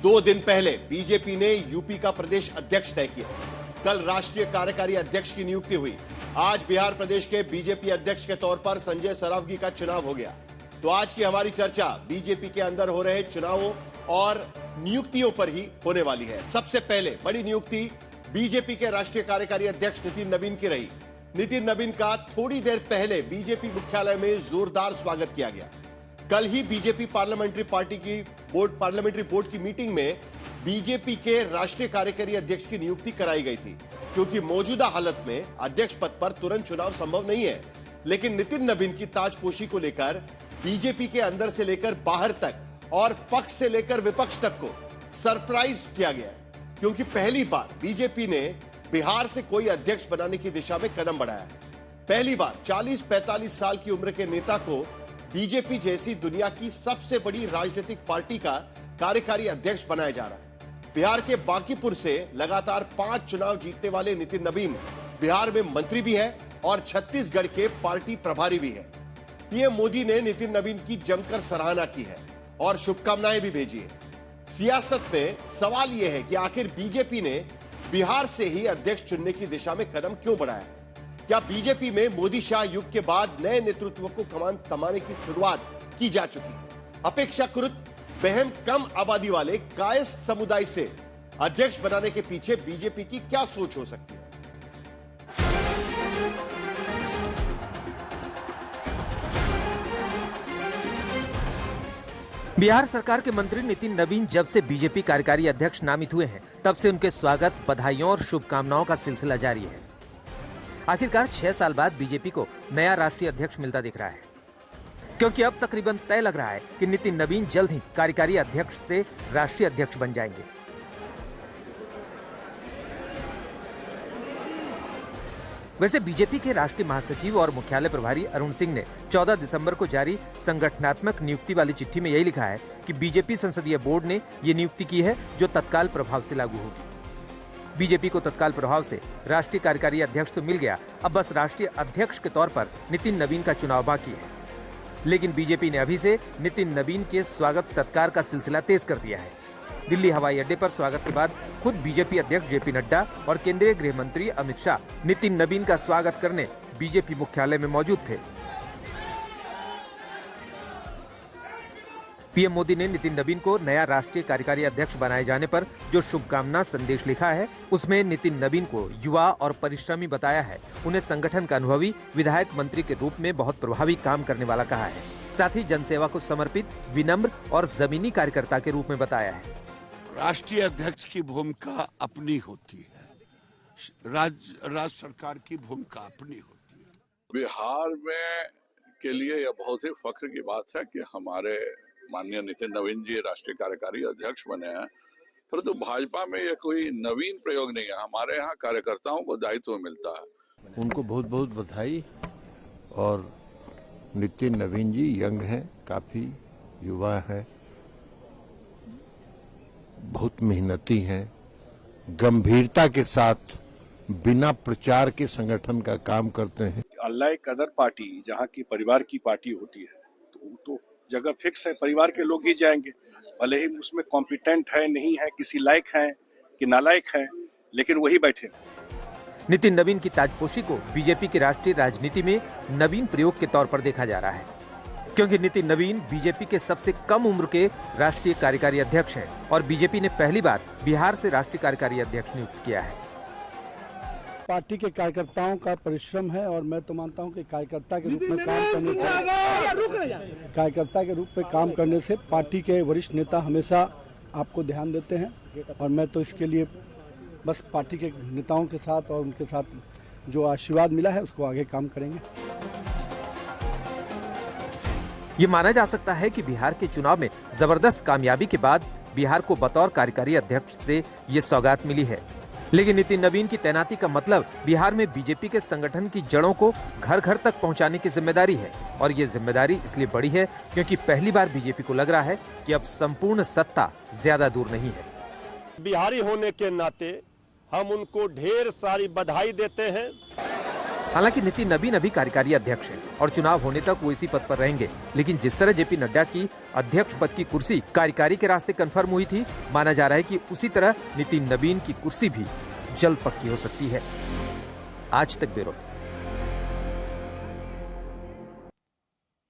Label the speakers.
Speaker 1: 2 दिन पहले बीजेपी ने यूपी का प्रदेश अध्यक्ष तय किया। कल राष्ट्रीय कार्यकारी अध्यक्ष की नियुक्ति हुई। आज बिहार प्रदेश के बीजेपी अध्यक्ष के तौर पर संजय सरावगी का चुनाव हो गया। तो आज की हमारी चर्चा बीजेपी के अंदर हो रहे चुनावों और नियुक्तियों पर ही होने वाली है। सबसे पहले बड़ी नियुक्ति बीजेपी के राष्ट्रीय कार्यकारी अध्यक्ष नितिन नवीन की रही। नितिन नवीन का थोड़ी देर पहले बीजेपी मुख्यालय में जोरदार स्वागत किया गया। कल ही बीजेपी पार्लियामेंट्री बोर्ड की मीटिंग में बीजेपी के राष्ट्रीय कार्यकारी अध्यक्ष की नियुक्ति कराई गई थी, क्योंकि मौजूदा हालत में अध्यक्ष पद पर तुरंत चुनाव संभव नहीं है। लेकिन नितिन नवीन की ताजपोशी को लेकर बीजेपी के अंदर से लेकर बाहर तक और पक्ष से लेकर विपक्ष तक को सरप्राइज किया गया है, क्योंकि पहली बार बीजेपी ने बिहार से कोई अध्यक्ष बनाने की दिशा में कदम बढ़ाया है। पहली बार 40-45 साल की उम्र के नेता को बीजेपी जैसी दुनिया की सबसे बड़ी राजनीतिक पार्टी का कार्यकारी अध्यक्ष बनाया जा रहा है। बिहार के बांकीपुर से लगातार 5 चुनाव जीतने वाले नितिन नवीन बिहार में मंत्री भी है और छत्तीसगढ़ के पार्टी प्रभारी भी है। पीएम मोदी ने नितिन नवीन की जमकर सराहना की है और शुभकामनाएं भी भेजी है। सियासत में सवाल यह है कि आखिर बीजेपी ने बिहार से ही अध्यक्ष चुनने की दिशा में कदम क्यों बढ़ाया है? क्या बीजेपी में मोदी शाह युग के बाद नए नेतृत्व को कमान थमाने की शुरुआत की जा चुकी है? अपेक्षाकृत बेहद कम आबादी वाले कायस्थ समुदाय से अध्यक्ष बनाने के पीछे बीजेपी की क्या सोच हो सकती है?
Speaker 2: बिहार सरकार के मंत्री नितिन नवीन जब से बीजेपी कार्यकारी अध्यक्ष नामित हुए हैं, तब से उनके स्वागत, बधाइयों और शुभकामनाओं का सिलसिला जारी है। आखिरकार 6 साल बाद बीजेपी को नया राष्ट्रीय अध्यक्ष मिलता दिख रहा है, क्योंकि अब तकरीबन तय लग रहा है कि नितिन नवीन जल्द ही कार्यकारी अध्यक्ष से राष्ट्रीय अध्यक्ष बन जाएंगे। वैसे बीजेपी के राष्ट्रीय महासचिव और मुख्यालय प्रभारी अरुण सिंह ने 14 दिसंबर को जारी संगठनात्मक नियुक्ति वाली चिट्ठी में यही लिखा है कि बीजेपी संसदीय बोर्ड ने ये नियुक्ति की है जो तत्काल प्रभाव से लागू होगी। बीजेपी को तत्काल प्रभाव से राष्ट्रीय कार्यकारी अध्यक्ष तो मिल गया, अब बस राष्ट्रीय अध्यक्ष के तौर पर नितिन नवीन का चुनाव बाकी है। लेकिन बीजेपी ने अभी से नितिन नवीन के स्वागत सत्कार का सिलसिला तेज कर दिया है। दिल्ली हवाई अड्डे पर स्वागत के बाद खुद बीजेपी अध्यक्ष जेपी नड्डा और केंद्रीय गृह मंत्री अमित शाह नितिन नवीन का स्वागत करने बीजेपी मुख्यालय में मौजूद थे। पीएम मोदी ने नितिन नवीन को नया राष्ट्रीय कार्यकारी अध्यक्ष बनाए जाने पर जो शुभकामना संदेश लिखा है, उसमें नितिन नवीन को युवा और परिश्रमी बताया है। उन्हें संगठन का अनुभवी विधायक मंत्री के रूप में बहुत प्रभावी काम करने वाला कहा है। साथ ही जनसेवा को समर्पित, विनम्र और जमीनी कार्यकर्ता के रूप में बताया है।
Speaker 3: राष्ट्रीय अध्यक्ष की भूमिका अपनी होती है, राज्य सरकार की भूमिका अपनी होती है।
Speaker 4: बिहार में के लिए यह बहुत ही फख्र की बात है कि हमारे माननीय नितिन नवीन जी राष्ट्रीय कार्यकारी अध्यक्ष बने हैं, परंतु भाजपा में यह कोई नवीन प्रयोग नहीं है। हमारे यहाँ कार्यकर्ताओं को दायित्व मिलता है।
Speaker 5: उनको बहुत बहुत बधाई। और नितिन नवीन जी यंग हैं, काफी युवा हैं, बहुत मेहनती हैं, गंभीरता के साथ बिना प्रचार के संगठन का काम करते हैं।
Speaker 6: अनलाइक अदर पार्टी जहाँ की परिवार की पार्टी होती है, तो जगह फिक्स है, परिवार के लोग ही जाएंगे। भले ही उसमें कॉम्पिटेंट है, नहीं है, किसी लायक है कि नालायक है, लेकिन वही बैठे।
Speaker 2: नितिन नवीन की ताजपोशी को बीजेपी की राष्ट्रीय राजनीति में नवीन प्रयोग के तौर पर देखा जा रहा है, क्योंकि नितिन नवीन बीजेपी के सबसे कम उम्र के राष्ट्रीय कार्यकारी अध्यक्ष हैं और बीजेपी ने पहली बार बिहार से राष्ट्रीय कार्यकारी अध्यक्ष नियुक्त किया है।
Speaker 7: पार्टी के कार्यकर्ताओं का परिश्रम है और मैं तो मानता हूं कि कार्यकर्ता के रूप में काम करने से पार्टी के वरिष्ठ नेता हमेशा आपको ध्यान देते हैं और मैं तो इसके लिए बस पार्टी के नेताओं के साथ और उनके साथ जो आशीर्वाद मिला है उसको आगे काम करेंगे।
Speaker 2: ये माना जा सकता है कि बिहार के चुनाव में जबरदस्त कामयाबी के बाद बिहार को बतौर कार्यकारी अध्यक्ष से ये सौगात मिली है। लेकिन नितिन नवीन की तैनाती का मतलब बिहार में बीजेपी के संगठन की जड़ों को घर घर तक पहुंचाने की जिम्मेदारी है, और ये जिम्मेदारी इसलिए बड़ी है क्योंकि पहली बार बीजेपी को लग रहा है कि अब संपूर्ण सत्ता ज्यादा दूर नहीं है।
Speaker 8: बिहारी होने के नाते हम उनको ढेर सारी बधाई देते हैं।
Speaker 2: हालांकि नितिन नवीन अभी कार्यकारी अध्यक्ष हैं और चुनाव होने तक वो इसी पद पर रहेंगे, लेकिन जिस तरह जेपी नड्डा की अध्यक्ष पद की कुर्सी कार्यकारी के रास्ते कंफर्म हुई थी, माना जा रहा है कि उसी तरह नितिन नवीन की कुर्सी भी जल्द पक्की हो सकती है। आज तक ब्यूरो।